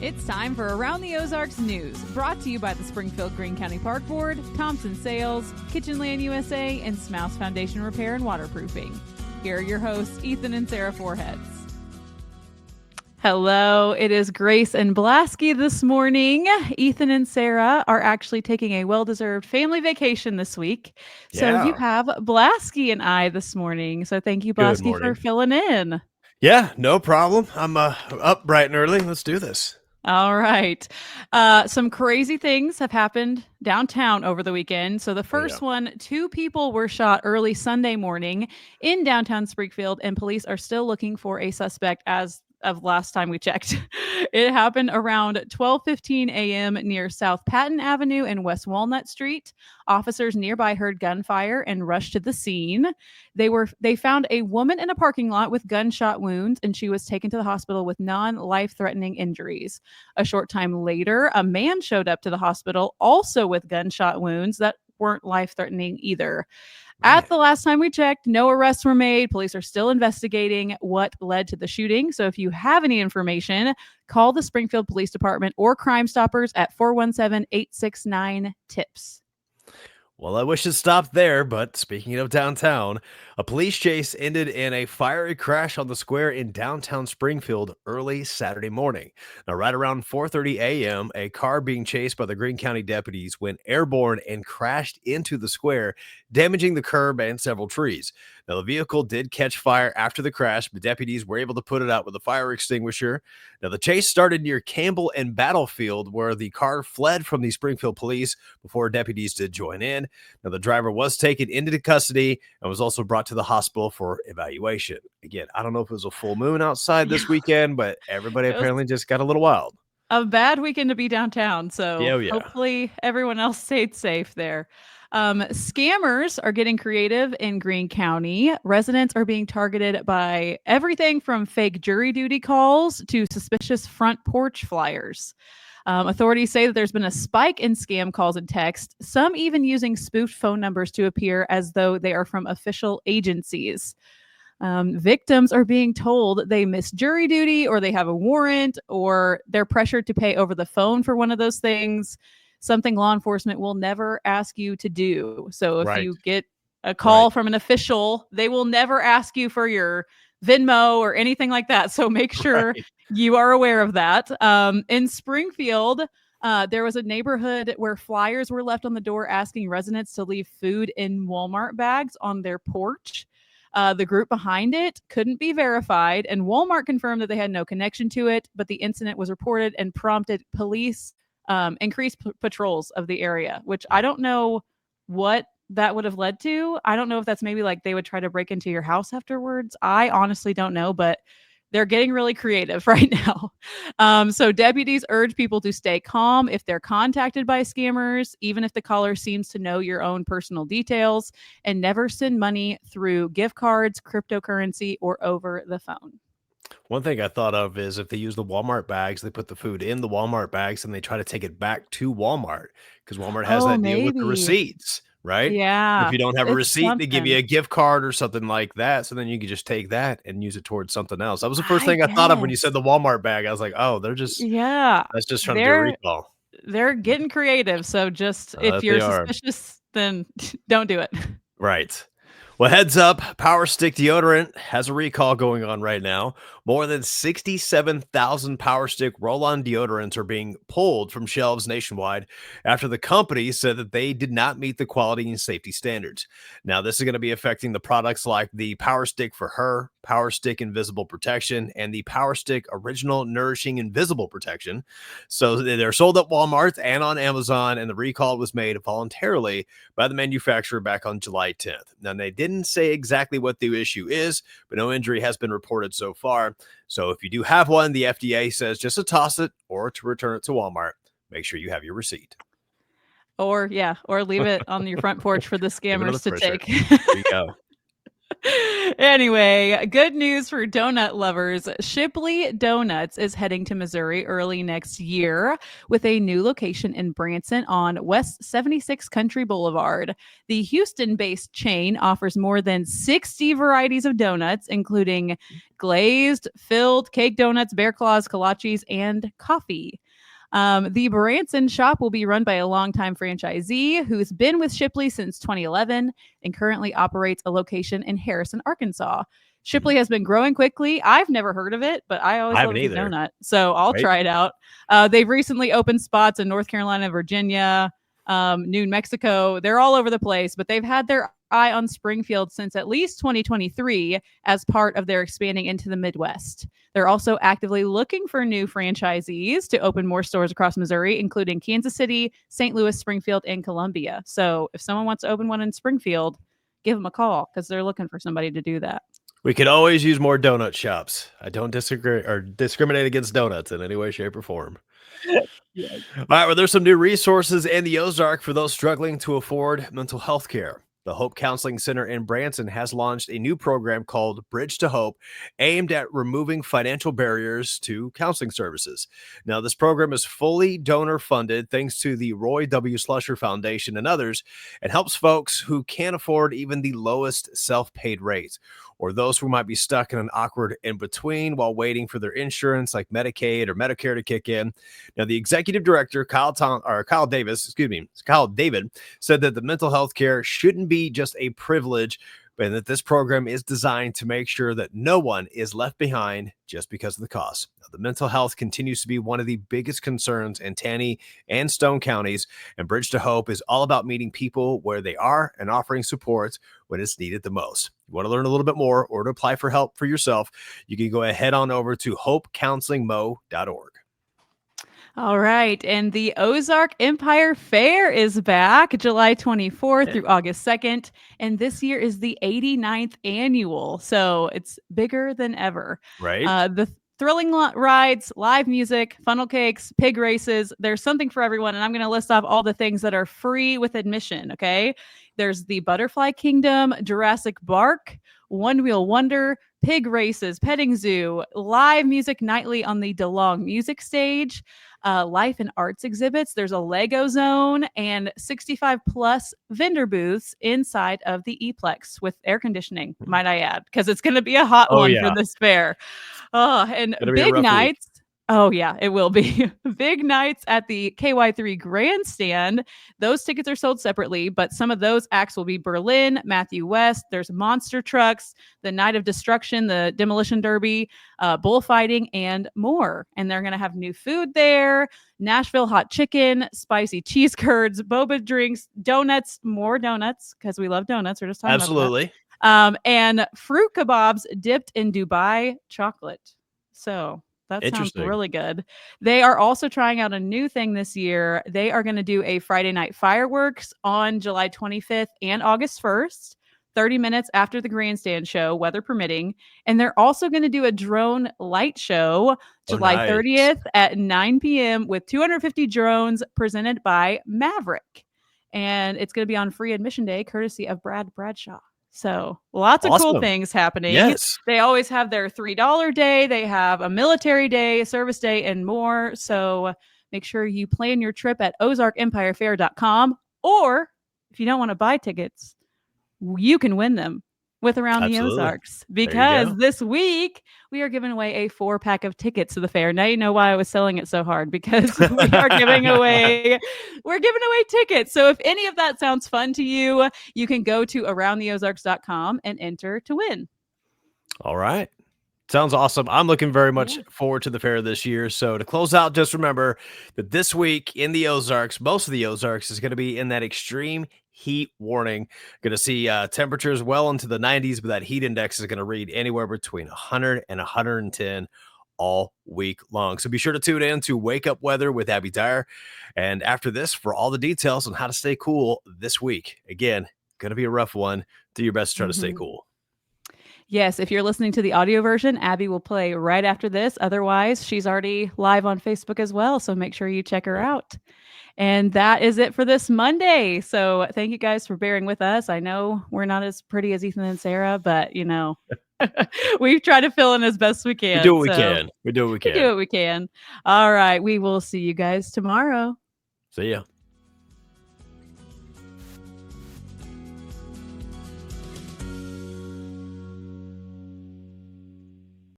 It's time for Around the Ozarks News, brought to you by the Springfield Greene County Park Board, Thompson Sales, Kitchenland USA, and Smouse Foundation Repair and Waterproofing. Here are your hosts, Ethan and Sarah Foreheads. Hello, it is Grace and Blasky this morning. Ethan and Sarah are actually taking a well-deserved family vacation this week. So you have Blasky and I this morning. So thank you, Blasky, for filling in. Yeah, no problem. I'm up bright and early. Let's do this. All right. Some crazy things have happened downtown over the weekend. So the first one, 2 people were shot early Sunday morning in downtown Springfield, and police are still looking for a suspect as of last time we checked. It happened around 12:15 a.m. near South Patton Avenue and West Walnut Street. Officers nearby heard gunfire and rushed to the scene. They found a woman in a parking lot with gunshot wounds, and she was taken to the hospital with non-life-threatening injuries. A short time later, a man showed up to the hospital also with gunshot wounds that weren't life-threatening either. At the last time we checked, no arrests were made. Police are still investigating what led to the shooting. So if you have any information, call the Springfield Police Department or Crime Stoppers at 417-869-TIPS. Well, I wish it stopped there, but speaking of downtown, a police chase ended in a fiery crash on the square in downtown Springfield early Saturday morning. Now, right around 4:30 a.m., a car being chased by the Greene County deputies went airborne and crashed into the square, damaging the curb and several trees. Now, the vehicle did catch fire after the crash, but deputies were able to put it out with a fire extinguisher. Now, the chase started near Campbell and Battlefield, where the car fled from the Springfield police before deputies did join in. Now, the driver was taken into custody and was also brought to the hospital for evaluation. Again, I don't know if it was a full moon outside this weekend, but everybody apparently just got a little wild. A bad weekend to be downtown, so hopefully everyone else stayed safe there. Scammers are getting creative in Greene County. Residents are being targeted by everything from fake jury duty calls to suspicious front porch flyers. Authorities say that there's been a spike in scam calls and text, some even using spoofed phone numbers to appear as though they are from official agencies. Victims are being told they missed jury duty, or they have a warrant, or they're pressured to pay over the phone for one of those things. Something law enforcement will never ask you to do. So if you get a call from an official, they will never ask you for your Venmo or anything like that. So make sure you are aware of that. In Springfield, there was a neighborhood where flyers were left on the door asking residents to leave food in Walmart bags on their porch. The group behind it couldn't be verified, and Walmart confirmed that they had no connection to it, but the incident was reported and prompted police increased patrols of the area, which I don't know what that would have led to. I don't know if that's maybe like they would try to break into your house afterwards. I honestly don't know, but they're getting really creative right now. So deputies urge people to stay calm if they're contacted by scammers, even if the caller seems to know your own personal details, and never send money through gift cards, cryptocurrency, or over the phone. One thing I thought of is if they use the Walmart bags, they put the food in the Walmart bags and they try to take it back to Walmart, because Walmart has that deal with the receipts, right? Yeah. If you don't have a receipt, they give you a gift card or something like that. So then you can just take that and use it towards something else. That was the first thing I thought of when you said the Walmart bag. I was like, oh, that's just trying to do a recall. They're getting creative. So just if you're suspicious, then don't do it. Right. Well, heads up, Power Stick deodorant has a recall going on right now. More than 67,000 Power Stick roll-on deodorants are being pulled from shelves nationwide after the company said that they did not meet the quality and safety standards. Now, this is going to be affecting the products like the Power Stick for Her, Power Stick Invisible Protection, and the Power Stick Original Nourishing Invisible Protection. So they're sold at Walmart and on Amazon, and the recall was made voluntarily by the manufacturer back on July 10th. Now, they didn't say exactly what the issue is, but no injury has been reported so far. So if you do have one, the FDA says just to toss it or to return it to Walmart. Make sure you have your receipt. Or leave it on your front porch for the scammers to take. There you go. Anyway, good news for donut lovers. Shipley Donuts is heading to Missouri early next year with a new location in Branson on West 76 Country Boulevard. The Houston based chain offers more than 60 varieties of donuts, including glazed, filled, cake donuts, bear claws, kolaches, and coffee. The Branson shop will be run by a longtime franchisee who's been with Shipley since 2011 and currently operates a location in Harrison, Arkansas. Shipley has been growing quickly. I've never heard of it, but I always I love haven't the either. donut. So I'll try it out. They've recently opened spots in North Carolina, Virginia, New Mexico. They're all over the place, but they've had their eye on Springfield since at least 2023 as part of their expanding into the Midwest. They're also actively looking for new franchisees to open more stores across Missouri, including Kansas City, St. Louis, Springfield, and Columbia. So if someone wants to open one in Springfield, give them a call because they're looking for somebody to do that. We could always use more donut shops. I don't disagree or discriminate against donuts in any way, shape, or form. Yes. All right, well, there's some new resources in the Ozark for those struggling to afford mental health care. The Hope Counseling Center in Branson has launched a new program called Bridge to Hope, aimed at removing financial barriers to counseling services. Now, this program is fully donor funded thanks to the Roy W. Slusher Foundation and others, and helps folks who can't afford even the lowest self-paid rates, or those who might be stuck in an awkward in-between while waiting for their insurance like Medicaid or Medicare to kick in. Now, the executive director, Kyle David, said that the mental health care shouldn't be just a privilege, but that this program is designed to make sure that no one is left behind just because of the cost. Now, the mental health continues to be one of the biggest concerns in Taney and Stone counties, and Bridge to Hope is all about meeting people where they are and offering support when it's needed the most. You want to learn a little bit more or to apply for help for yourself, you can go ahead on over to hopecounselingmo.org. All right. And the Ozark Empire Fair is back July 24th through August 2nd. And this year is the 89th annual. So it's bigger than ever. Right? The thrilling rides, live music, funnel cakes, pig races. There's something for everyone. And I'm going to list off all the things that are free with admission. Okay. There's the Butterfly Kingdom, Jurassic Bark, One Wheel Wonder, pig races, petting zoo, live music nightly on the DeLong Music Stage, life and arts exhibits. There's a Lego zone and 65 plus vendor booths inside of the E-Plex with air conditioning, might I add, because it's going to be a hot one for this fair. Oh, and big nights. Oh, yeah, it will be. Big nights at the KY3 Grandstand. Those tickets are sold separately, but some of those acts will be Berlin, Matthew West. There's monster trucks, the Night of Destruction, the Demolition Derby, bullfighting, and more. And they're going to have new food there, Nashville hot chicken, spicy cheese curds, boba drinks, donuts, more donuts, because we love donuts. We're just talking about that. And fruit kebabs dipped in Dubai chocolate. So that sounds really good. They are also trying out a new thing this year. They are going to do a Friday night fireworks on July 25th and August 1st, 30 minutes after the grandstand show, weather permitting. And they're also going to do a drone light show July 30th at 9 p.m. with 250 drones presented by Maverick. And it's going to be on free admission day, courtesy of Brad Bradshaw. So lots of cool things happening. Yes. They always have their $3 day. They have a military day, a service day, and more. So make sure you plan your trip at ozarkempirefair.com. Or if you don't want to buy tickets, you can win them with Around the Ozarks, because this week we are giving away a 4-pack of tickets to the fair. Now you know why I was selling it so hard, because we're giving away tickets. So if any of that sounds fun to you, you can go to aroundtheozarks.com and enter to win. All right. Sounds awesome. I'm looking very much forward to the fair this year. So to close out, just remember that this week in the Ozarks, most of the Ozarks is going to be in that extreme heat warning. Going to see temperatures well into the 90s, but that heat index is going to read anywhere between 100 and 110 all week long. So be sure to tune in to Wake Up Weather with Abby Dyer. And after this, for all the details on how to stay cool this week. Again, going to be a rough one. Do your best to try to stay cool. Yes, if you're listening to the audio version, Abby will play right after this. Otherwise, she's already live on Facebook as well, so make sure you check her out. And that is it for this Monday. So thank you guys for bearing with us. I know we're not as pretty as Ethan and Sarah, but we try to fill in as best we can. We do what we can. We do what we can. We do what we can. All right. We will see you guys tomorrow. See ya.